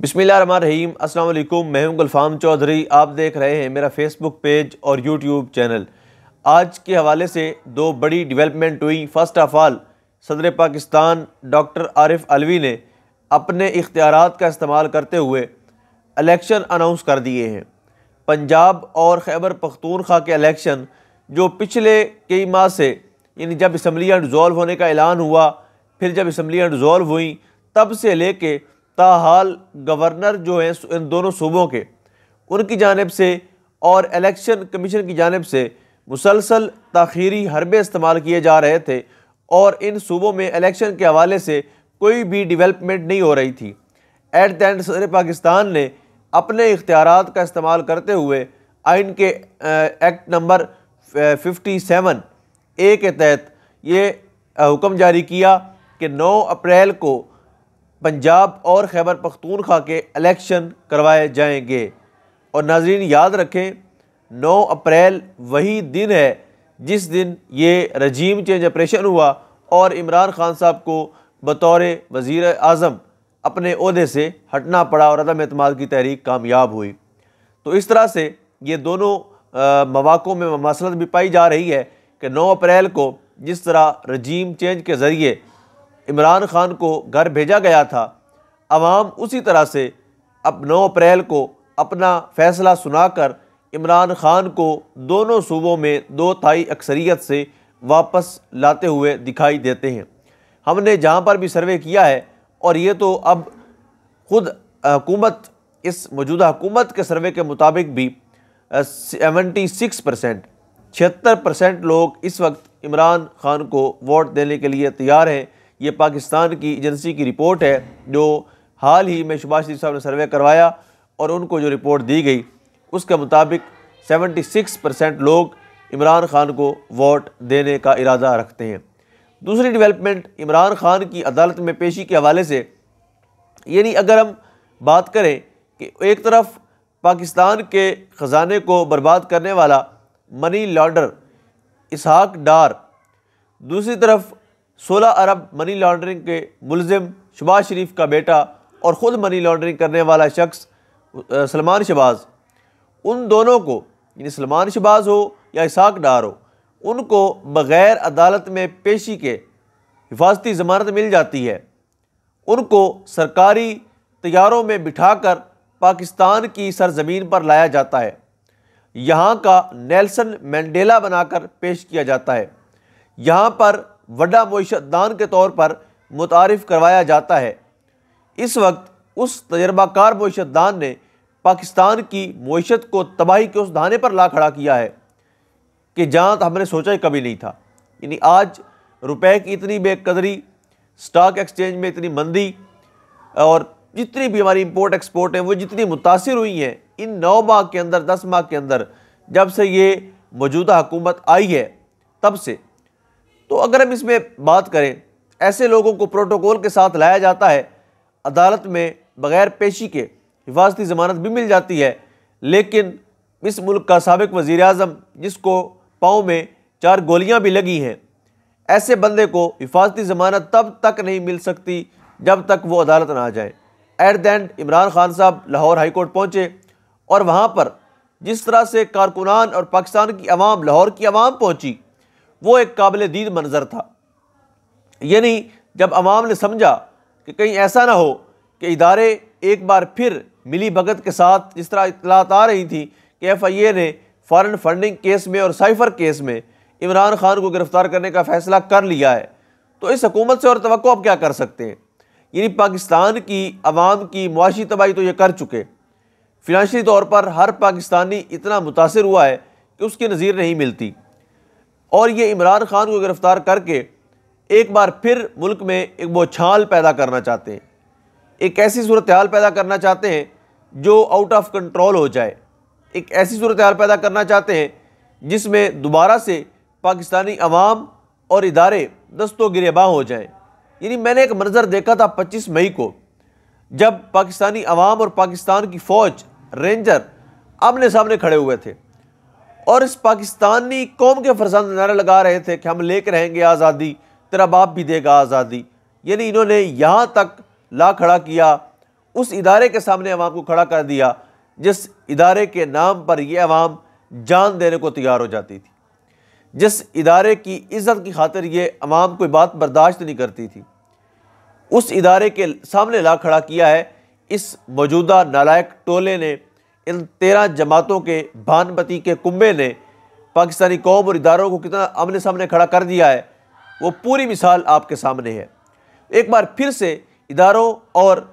बिस्मिल्लाहिर्रहमानिर्रहीम। अस्सलाम वालेकुम। मैं हूं गुलफाम चौधरी। आप देख रहे हैं मेरा फेसबुक पेज और यूट्यूब चैनल। आज के हवाले से दो बड़ी डेवलपमेंट हुई। फ़र्स्ट ऑफ़ ऑल, सदर पाकिस्तान डॉक्टर आरिफ अलवी ने अपने इख्तियारात का इस्तेमाल करते हुए इलेक्शन अनाउंस कर दिए हैं। पंजाब और खैबर पख्तूनख्वा के इलेक्शन जो पिछले कई माह से, यानी जब असम्बलियाँ डिज़ोल्व होने का ऐलान हुआ, फिर जब असम्बलियाँ डिज़ोल्व हुई, तब से लेके ताहाल गवर्नर जो हैं इन दोनों सूबों के, उनकी जानिब से और इलेक्शन कमीशन की जानिब से मुसलसल ताख़ीरी हरबे इस्तेमाल किए जा रहे थे और इन सूबों में इलेक्शन के हवाले से कोई भी डेवलपमेंट नहीं हो रही थी। एट द एंड सदर पाकिस्तान ने अपने इख्तियारात का इस्तेमाल करते हुए आइन के एक्ट नंबर 57A के तहत ये हुक्म जारी किया कि 9 अप्रैल को पंजाब और खैबर पख्तूनख्वा के इलेक्शन करवाए जाएंगे। और नाज़रीन याद रखें, 9 अप्रैल वही दिन है जिस दिन ये रजीम चेंज ऑपरेशन हुआ और इमरान खान साहब को बतौर वज़ीर आज़म अपने ओहदे से हटना पड़ा और अदम एतमाद की तहरीक कामयाब हुई। तो इस तरह से ये दोनों मवाक़ों में ममासलत भी पाई जा रही है कि 9 अप्रैल को जिस तरह रजीम चेंज के ज़रिए इमरान खान को घर भेजा गया था, अवाम उसी तरह से अब 9 अप्रैल को अपना फ़ैसला सुनाकर इमरान खान को दोनों सूबों में 2/3 अक्सरियत से वापस लाते हुए दिखाई देते हैं। हमने जहाँ पर भी सर्वे किया है, और ये तो अब ख़ुद हुकूमत, इस मौजूदा हुकूमत के सर्वे के मुताबिक भी 76% लोग इस वक्त इमरान खान को वोट देने के लिए तैयार हैं। ये पाकिस्तान की एजेंसी की रिपोर्ट है जो हाल ही में शहबाज शरीफ साहब ने सर्वे करवाया और उनको जो रिपोर्ट दी गई उसके मुताबिक 76% लोग इमरान खान को वोट देने का इरादा रखते हैं। दूसरी डेवलपमेंट इमरान खान की अदालत में पेशी के हवाले से, यानी अगर हम बात करें कि एक तरफ पाकिस्तान के ख़जाने को बर्बाद करने वाला मनी लॉन्डर इसहाक डार, दूसरी तरफ 16 अरब मनी लॉन्ड्रिंग के मुलजिम शहबाज शरीफ का बेटा और ख़ुद मनी लॉन्ड्रिंग करने वाला शख्स सलमान शहबाज, उन दोनों को, यानी सलमान शहबाज हो या इसहाक डार हो, उनको बग़ैर अदालत में पेशी के हिफाजती ज़मानत मिल जाती है। उनको सरकारी तैयारों में बिठाकर पाकिस्तान की सरज़मीन पर लाया जाता है, यहाँ का नेल्सन मंडेला बनाकर पेश किया जाता है, यहाँ पर वड्डा मुइशतदान के तौर पर मुतारिफ़ करवाया जाता है। इस वक्त उस तजर्बाकार मुइशतदान ने पाकिस्तान की मुइशत को तबाही के उस धाने पर ला खड़ा किया है कि जहाँ हमने सोचा ही कभी नहीं था। यानी आज रुपए की इतनी बेकदरी, स्टॉक एक्सचेंज में इतनी मंदी, और जितनी भी हमारी इंपोर्ट एक्सपोर्ट है वो जितनी मुतासिर हुई हैं इन 9 माह के अंदर, 10 माह के अंदर, जब से ये मौजूदा हुकूमत आई है तब से। तो अगर हम इसमें बात करें, ऐसे लोगों को प्रोटोकॉल के साथ लाया जाता है, अदालत में बग़ैर पेशी के हिफाजती ज़मानत भी मिल जाती है, लेकिन इस मुल्क का साबिक वज़ीर आज़म जिसको पाँव में 4 गोलियां भी लगी हैं, ऐसे बंदे को हिफाजती ज़मानत तब तक नहीं मिल सकती जब तक वो अदालत ना आ जाए। At the end Imran Khan साहब लाहौर हाई कोर्ट पहुँचे और वहाँ पर जिस तरह से कारकुनान और पाकिस्तान की अवाम, लाहौर की अवाम पहुँची, वो एक काबिल दीद मंजर था। यानी जब अवाम ने समझा कि कहीं ऐसा ना हो कि इदारे एक बार फिर मिली भगत के साथ, जिस तरह इत्तलात आ रही थी कि FIA ने फॉरेन फंडिंग केस में और साइफर केस में इमरान खान को गिरफ्तार करने का फ़ैसला कर लिया है, तो इस हुकूमत से और तवक्को अब क्या कर सकते हैं। यानी पाकिस्तान की अवाम की मुआशी तबाही तो ये कर चुके, फिनांशियली तौर पर हर पाकिस्तानी इतना मुतासिर हुआ है कि उसकी नज़ीर नहीं मिलती, और ये इमरान खान को गिरफ़्तार करके एक बार फिर मुल्क में एक बौछाल पैदा करना चाहते हैं, एक ऐसी सूरत हाल पैदा करना चाहते हैं जो आउट ऑफ कंट्रोल हो जाए, एक ऐसी सूरत हाल पैदा करना चाहते हैं जिसमें दोबारा से पाकिस्तानी अवाम और इदारे दस्तों गिरेबां हो जाएं। यानी मैंने एक मंजर देखा था 25 मई को, जब पाकिस्तानी अवाम और पाकिस्तान की फ़ौज, रेंजर आमने सामने खड़े हुए थे और इस पाकिस्तानी कौम के फरजंद नारे लगा रहे थे कि हम लेकर रहेंगे आज़ादी, तेरा बाप भी देगा आज़ादी। यानी इन्होंने यहाँ तक ला खड़ा किया उस इदारे के सामने अवाम को खड़ा कर दिया जिस इदारे के नाम पर यह अवाम जान देने को तैयार हो जाती थी, जिस इदारे की इज़्ज़त की खातिर ये अवाम कोई बात बर्दाश्त नहीं करती थी, उस इदारे के सामने ला खड़ा किया है इस मौजूदा नालायक टोले ने। इन 13 जमातों के भानपति के कुंबे ने पाकिस्तानी कौम और इदारों को कितना आमने सामने खड़ा कर दिया है, वो पूरी मिसाल आपके सामने है। एक बार फिर से इदारों और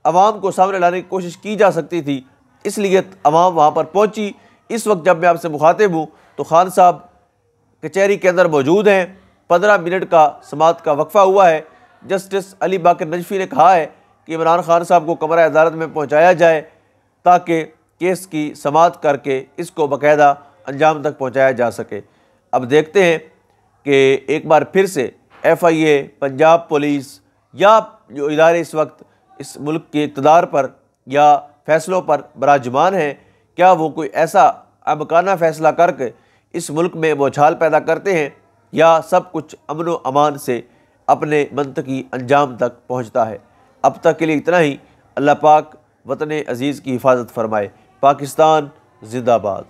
अवाम को सामने लाने की कोशिश की जा सकती थी, इसलिए अवाम वहाँ पर पहुँची। इस वक्त जब मैं आपसे मुखातिब हूँ तो खान साहब कचहरी के अंदर मौजूद हैं। 15 मिनट का समाअत का वक्फा हुआ है। जस्टिस अली बाकर नजफी ने कहा है कि इमरान खान साहब को कमरा अदालत में पहुँचाया जाए ताकि केस की समाअत करके इसको बाकायदा अंजाम तक पहुँचाया जा सके। अब देखते हैं कि एक बार फिर से FIA, पंजाब पुलिस या जो इदारे इस वक्त इस मुल्क के इक़्तिदार पर या फ़ैसलों पर बराजमान हैं, क्या वो कोई ऐसा अमकाना फ़ैसला करके इस मुल्क में बौछार पैदा करते हैं या सब कुछ अमन व अमान से अपने मंतकी अंजाम तक पहुँचता है। अब तक के लिए इतना ही। अल्लाह पाक वतन अज़ीज़ की हिफाजत फरमाए। पाकिस्तान जिंदाबाद।